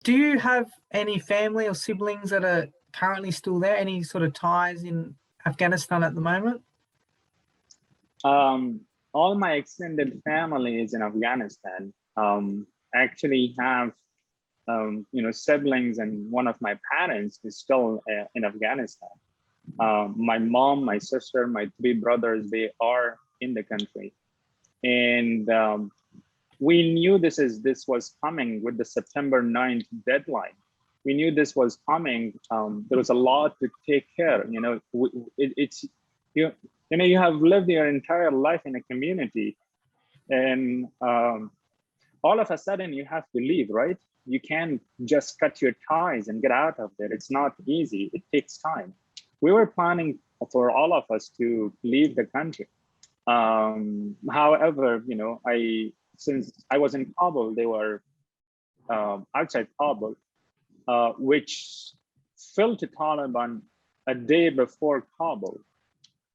Do you have any family or siblings that are currently still there? Any sort of ties in Afghanistan at the moment? All my extended family is in Afghanistan. Actually have siblings, and one of my parents is still in Afghanistan. My mom, my sister, my three brothers, they are in the country. And we knew this was coming with the September 9th deadline. We knew this was coming. There was a lot to take care. You have lived your entire life in a community, and all of a sudden you have to leave, right? You can't just cut your ties and get out of there. It's not easy. It takes time. We were planning for all of us to leave the country. However, since I was in Kabul, they were outside Kabul, which fell to Taliban a day before Kabul.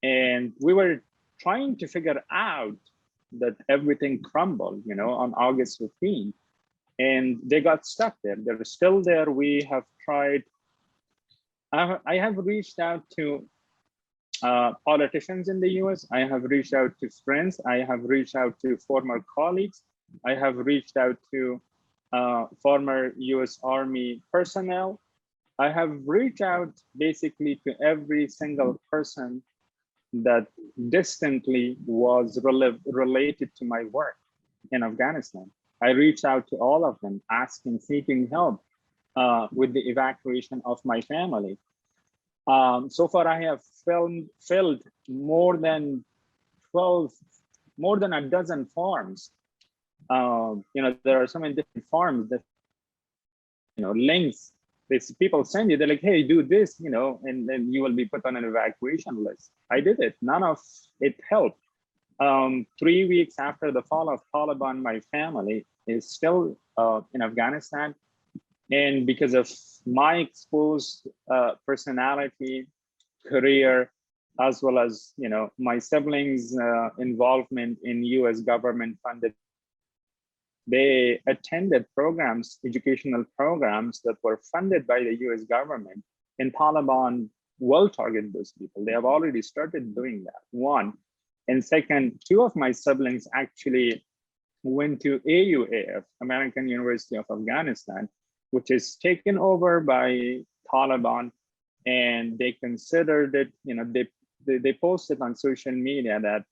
And we were trying to figure out that everything crumbled, on August 15th. And they got stuck there. They're still there. We have tried. I have reached out to politicians in the US. I have reached out to friends. I have reached out to former colleagues. I have reached out to former US Army personnel. I have reached out basically to every single person that distantly was related to my work in Afghanistan. I reached out to all of them, seeking help with the evacuation of my family. So far, I have filled more than a dozen forms. There are so many different forms that, links. People send you, they're like, hey, do this, and then you will be put on an evacuation list. I did it. None of it helped. 3 weeks after the fall of Taliban, my family is still in Afghanistan. And because of my exposed personality, career, as well as my siblings' involvement in US government funded, they attended educational programs that were funded by the US government, and Taliban will target those people. They have already started doing that, one. And second, two of my siblings actually went to AUAF, American University of Afghanistan, which is taken over by Taliban. And they considered it, they posted on social media that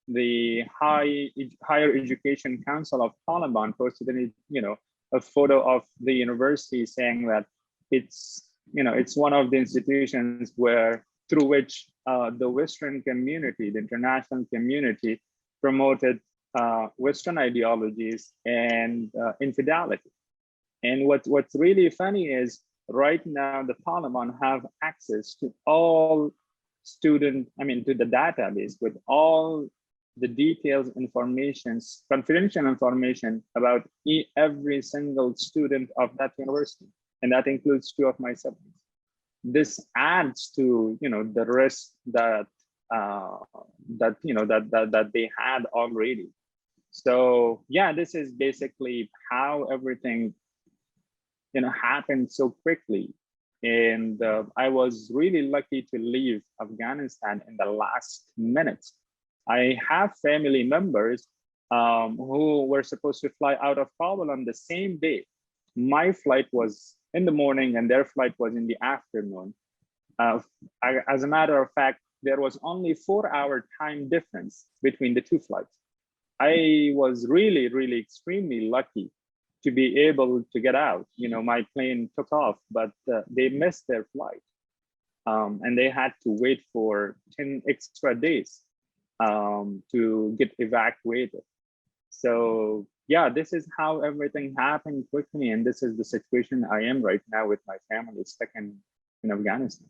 the Higher Education Council of Taliban posted a photo of the university saying that it's one of the institutions through which the Western community, the international community, promoted Western ideologies and infidelity. And what's really funny is right now the Taliban have access to all to the database with all the details, confidential information about every single student of that university. And that includes two of my siblings. This adds to, the risk that they had already. So yeah, this is basically how everything, happened so quickly. And I was really lucky to leave Afghanistan in the last minutes. I have family members who were supposed to fly out of Kabul on the same day. My flight was in the morning and their flight was in the afternoon. As a matter of fact, there was only 4-hour time difference between the two flights. I was really, really extremely lucky to be able to get out. My plane took off, but they missed their flight. And they had to wait for 10 extra days to get evacuated. So yeah, this is how everything happened quickly, and this is the situation I am right now with my family stuck in Afghanistan.